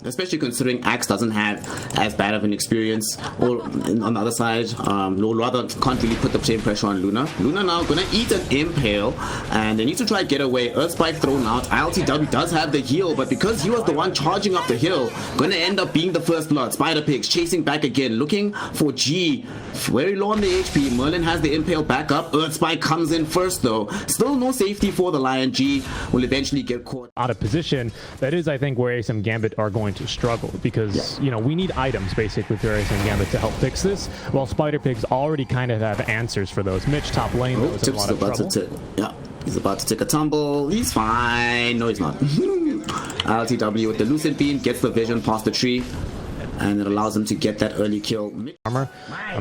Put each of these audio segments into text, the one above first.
Especially considering Axe doesn't have as bad of an experience, or on the other side, rather can't really put the same pressure on Luna. Luna now gonna eat an Impale, and they need to try to get away. Earth Spike thrown out. iLTW does have the heal, but because he was the one charging up the hill, gonna end up being the first blood. Spider Pigs chasing back again, looking for G. Very low on the HP. Merlin has the Impale back up. Earth Spike comes in first though. Still no safety for the Lion. G will eventually get caught out of position. That is, I think, where Ace and Gambit are going to struggle, because you know, we need items basically for Ace and Gambit to help fix this, while Spider Pigs already kind of have answers for those. Mitch top lane, is in a lot of trouble. He's about to take a tumble. He's fine. No, he's not. iLTW with the Lucid Beam gets the vision past the tree, and it allows him to get that early kill. Armor.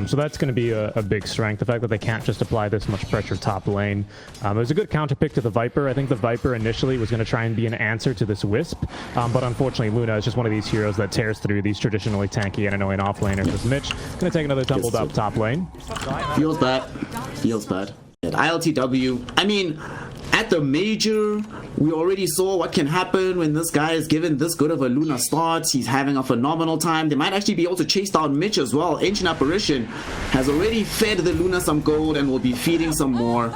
So that's going to be a big strength. The fact that they can't just apply this much pressure top lane. It was a good counter pick to the Viper. I think the Viper initially was going to try and be an answer to this Wisp, but unfortunately Luna is just one of these heroes that tears through these traditionally tanky and annoying offlaners. As Mitch going to take another tumble up top lane. Feels bad. Feels bad. At iLTW, I mean, at the major, we already saw what can happen when this guy is given this good of a Luna start. He's having a phenomenal time. They might actually be able to chase down Mitch as well. Ancient Apparition has already fed the Luna some gold and will be feeding some more.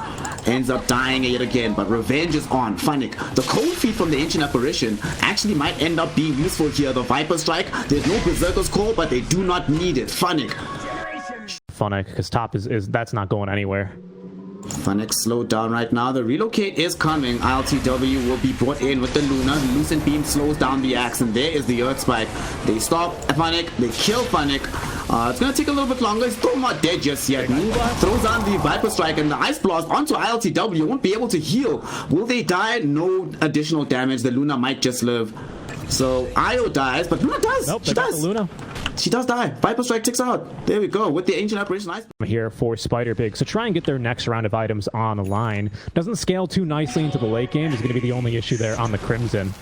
Ends up dying yet again, but revenge is on. Funnick, the cold feed from the Ancient Apparition actually might end up being useful here. The Viper Strike, there's no Berserker's Call, but they do not need it. Funnick, because top is that's not going anywhere. Funnick slowed down right now. The relocate is coming. iLTW will be brought in with the Luna. The Lucent Beam slows down the Axe, and there is the Earth Spike. They stop Funnick. They kill Funnick. It's going to take a little bit longer. He's still not dead just yet. Noob throws on the Viper Strike, and the Ice Blast onto iLTW. Won't be able to heal. Will they die? No additional damage. The Luna might just live. So Io dies, but Luna does. Nope, she does. Luna. She does die. Viper Strike ticks out. There we go. With the Ancient Apparition Ice. Here for Spider Pigs to try and get their next round of items on the line. Doesn't scale too nicely into the late game. Is going to be the only issue there on the Crimson.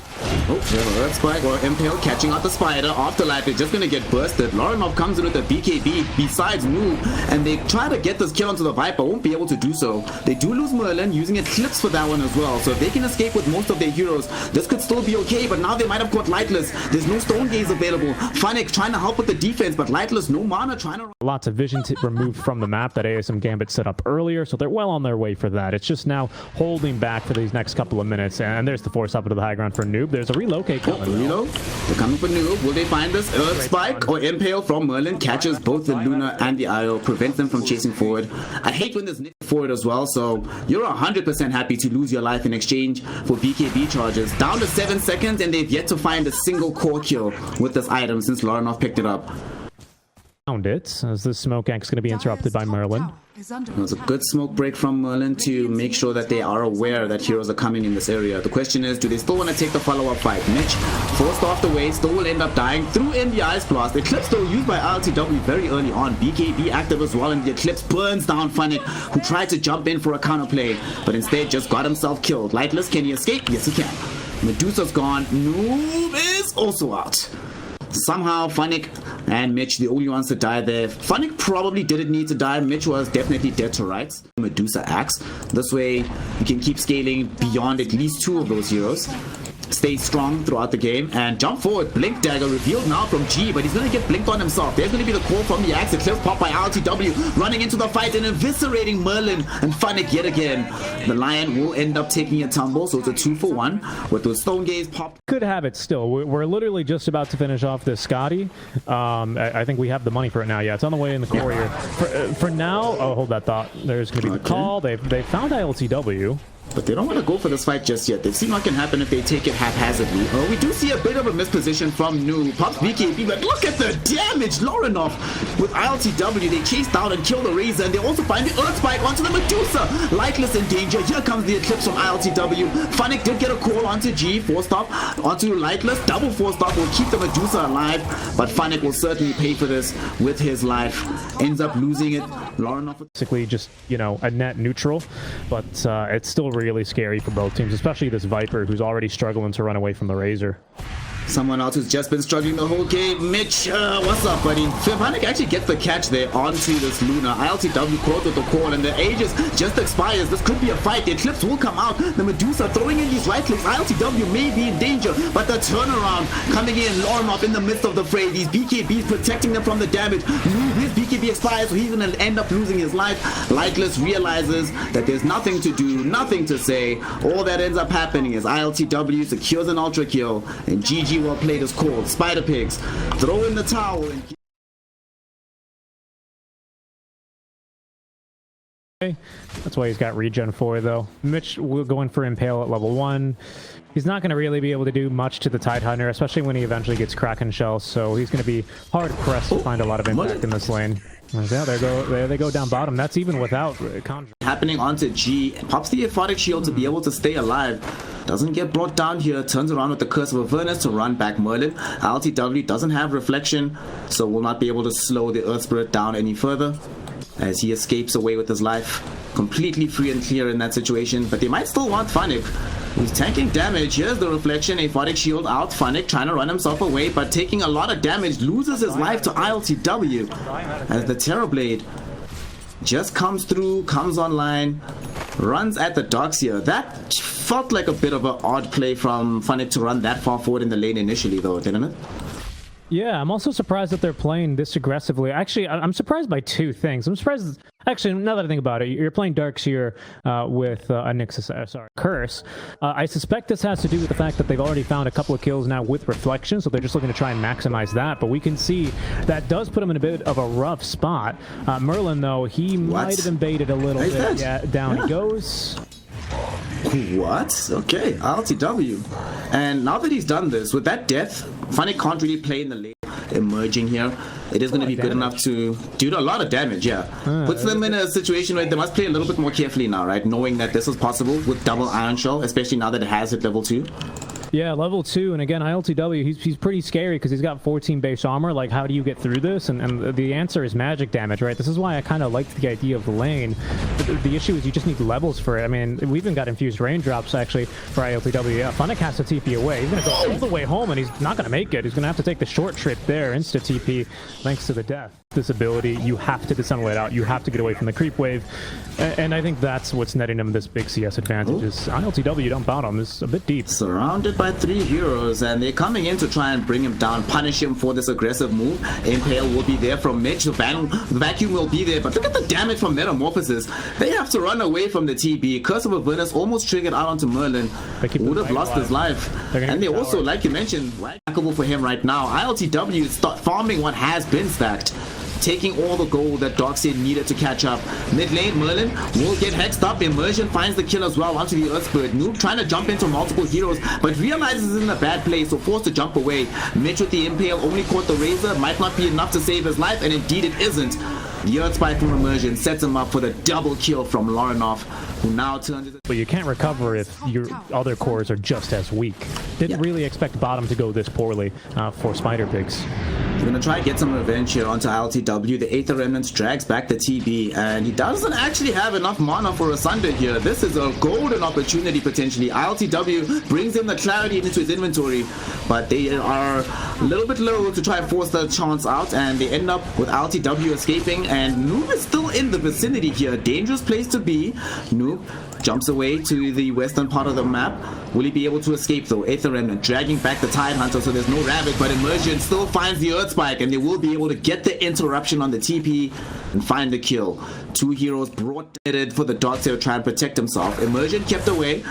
Oh, Earth Spike or Impale catching out the Spider. Afterlife is just going to get bursted. Lorinov comes in with a BKB besides Noob, and they try to get this kill onto the Viper. Won't be able to do so. They do lose Merlin, using Eclipse for that one as well. So if they can escape with most of their heroes, this could still be okay, but now they might have caught Lightless. There's no Stone Gaze available. Funnick trying to help with the defense, but Lightless, no mana, trying to... Lots of vision removed from the map that ASM Gambit set up earlier, so they're well on their way for that. It's just now holding back for these next couple of minutes, and there's the force up into the high ground for Noob. There's a relocate coming. Reload. They're coming for Noob. Will they find this? Earth Spike or Impale from Merlin catches both the Luna and the Io, prevents them from chasing forward. I hate when there's nick forward as well, so you're 100% happy to lose your life in exchange for BKB charges. Down to 7 seconds, and they've yet to find a single core kill with this item since Lorinov picked it up. Found it, as the smoke axe is going to be interrupted by Merlin. It was a good smoke break from Merlin to make sure that they are aware that heroes are coming in this area. The question is, do they still want to take the follow-up fight? Mitch, forced off the way, still will end up dying. Threw in the Ice Blast. Eclipse though used by iLTW very early on. BKB active as well, and the Eclipse burns down Funnick, who tried to jump in for a counterplay, but instead just got himself killed. Lightless, can he escape? Yes, he can. Medusa's gone. Noob is also out. Somehow Funnick and Mitch, the only ones to die there. Funnick probably didn't need to die. Mitch was definitely dead to rights. Medusa Axe. This way you can keep scaling beyond at least 2 of those heroes. Stay strong throughout the game and jump forward. Blink Dagger revealed now from G, but he's going to get blinked on himself. There's going to be the call from the Axe. Eclipse pop by iLTW, running into the fight and eviscerating Merlin and Funnick yet again. The Lion will end up taking a tumble, so it's a 2-for-1 with the Stone Gaze pop. Could have it still. We're literally just about to finish off this Scotty. I think we have the money for it now. Yeah, it's on the way in the courier. For now, oh, hold that thought. There's going to be the call. They found iLTW. But they don't want to go for this fight just yet. They've seen what can happen if they take it haphazardly. We do see a bit of a misposition from Noob. Pops BKB, but look at the damage! Lorinov with iLTW. They chase down and kill the Razor, and they also find the Earth Spike onto the Medusa. Lightless in danger. Here comes the Eclipse from iLTW. Funnick did get a call onto G. 4-stop onto Lightless. Double 4-stop will keep the Medusa alive, but Funnick will certainly pay for this with his life. Ends up losing it. Lorinov basically just, you know, a net neutral, but it's still really scary for both teams, especially this Viper who's already struggling to run away from the Razor. Someone else who's just been struggling the whole game. Mitch, what's up, buddy? Funnick actually gets the catch there onto this Luna. iLTW caught with the call, and the Aegis just expires. This could be a fight. The Eclipse will come out. The Medusa throwing in these right clicks. iLTW may be in danger, but the turnaround coming in. Lornoff in the midst of the fray. These BKBs protecting them from the damage. His BKB expires, so he's going to end up losing his life. Lightless realizes that there's nothing to do, nothing to say. All that ends up happening is iLTW secures an ultra kill, and GG well played is called. Spider Pigs throw in the towel and that's why he's got regen 4 though. Mitch will go in for Impale at level 1. He's not going to really be able to do much to the Tidehunter, especially when he eventually gets Kraken Shell, so he's going to be hard pressed to find a lot of impact in this lane. Yeah, there they go down bottom. That's even without Conjure. Happening onto G. Pops the Aphotic Shield to be able to stay alive. Doesn't get brought down here. Turns around with the Curse of Avernus to run back Merlin. iLTW doesn't have Reflection, so will not be able to slow the Earth Spirit down any further as he escapes away with his life. Completely free and clear in that situation, but they might still want Funnick, who's tanking damage. Here's the Reflection, Aphotic Shield out. Funnick trying to run himself away, but taking a lot of damage, loses his life to iLTW as the Terrorblade just comes through, comes online, runs at the Doxia. That felt like a bit of an odd play from Funnick to run that far forward in the lane initially though, didn't it? Yeah, I'm also surprised that they're playing this aggressively. Actually, I'm surprised by two things. I'm surprised... Actually, now that I think about it, you're playing Darks here with a Nixus, Curse. I suspect this has to do with the fact that they've already found a couple of kills now with Reflection, so they're just looking to try and maximize that. But we can see that does put them in a bit of a rough spot. Merlin, though, he might have been baited a little bit. Yeah, down he goes. What? Okay, iLTW. And now that he's done this, with that death, Funnick can't really play in the lane. Emerging here, it is going to be good enough to do a lot of damage. Yeah, puts them in a situation where they must play a little bit more carefully now, right? Knowing that this is possible with double Iron Shell, especially now that it has hit level 2. Yeah, level 2, and again, iLTW, he's pretty scary because he's got 14 base armor. Like, how do you get through this? And the answer is magic damage, right? This is why I kind of liked the idea of the lane. The issue is you just need levels for it. I mean, we even got infused raindrops, actually, for iLTW. Yeah, Funnick has to TP away. He's going to go all the way home, and he's not going to make it. He's going to have to take the short trip there, insta-TP, thanks to the death. This ability, you have to dissemblate out. You have to get away from the creep wave. And I think that's what's netting him this big CS advantage. Is iLTW down bottom is a bit deep. Surrounded by 3 heroes, and they're coming in to try and bring him down, punish him for this aggressive move. Impale will be there from Mitch. The vacuum will be there, but look at the damage from Metamorphosis. They have to run away from the TB. Curse of Avernus almost triggered out onto Merlin. Would have lost his life. And they also, like you mentioned, remarkable for him right now. iLTW is farming what has been stacked, taking all the gold that Doxia needed to catch up. Mid lane, Merlin will get hexed up. Immersion finds the kill as well onto the Earth Spirit. Noob trying to jump into multiple heroes, but realizes it's in a bad place, so forced to jump away. Mitch with the Impale only caught the Razor. Might not be enough to save his life, and indeed it isn't. The Earth Spike from Immersion sets him up for the double kill from Lornoff, who now turns it. But you can't recover if your other cores are just as weak. Didn't really expect bottom to go this poorly for Spider Pigs. We're going to try and get some revenge here onto iLTW. The Aether Remnants drags back the TB, and he doesn't actually have enough mana for a Sunder here. This is a golden opportunity, potentially. iLTW brings him the clarity into his inventory, but they are a little bit low to try and force the chance out, and they end up with iLTW escaping, and Noob is still in the vicinity here. Dangerous place to be. Noob jumps away to the western part of the map. Will he be able to escape though? Aether Remnant dragging back the Tidehunter, so there's no Ravage, but Immersion still finds the Earth Spike, and they will be able to get the interruption on the TP and find the kill. 2 heroes brought for the Doxia to try and protect himself. Immersion kept away,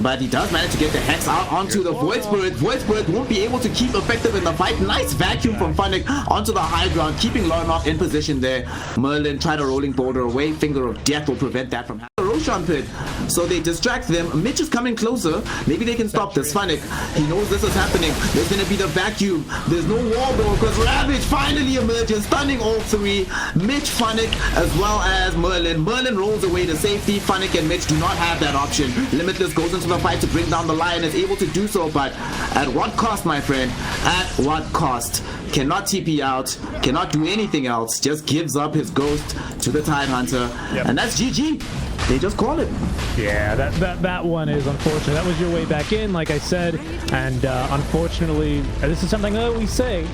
but he does manage to get the Hex out onto the Void Spirit. Void Spirit won't be able to keep effective in the fight. Nice vacuum from Funnick onto the high ground, keeping Lornoff in position there. Merlin tried a rolling boulder away. Finger of Death will prevent that from happening. Roshan pit, so they distract them. Mitch is coming closer. Maybe they can stop this. Funnick, he knows this is happening. There's gonna be the vacuum. There's no wall though, because Ravage finally emerges, stunning all 3. Mitch, Funnick, as well as Merlin. Merlin rolls away to safety. Funnick and Mitch do not have that option. Limitless goes into the fight to bring down the Lion, is able to do so, but at what cost, my friend? At what cost? Cannot TP out, cannot do anything else, just gives up his ghost to the Tidehunter, and that's GG. they just call it. Yeah, that one is unfortunate. That was your way back in, like I said, and unfortunately, this is something I always say.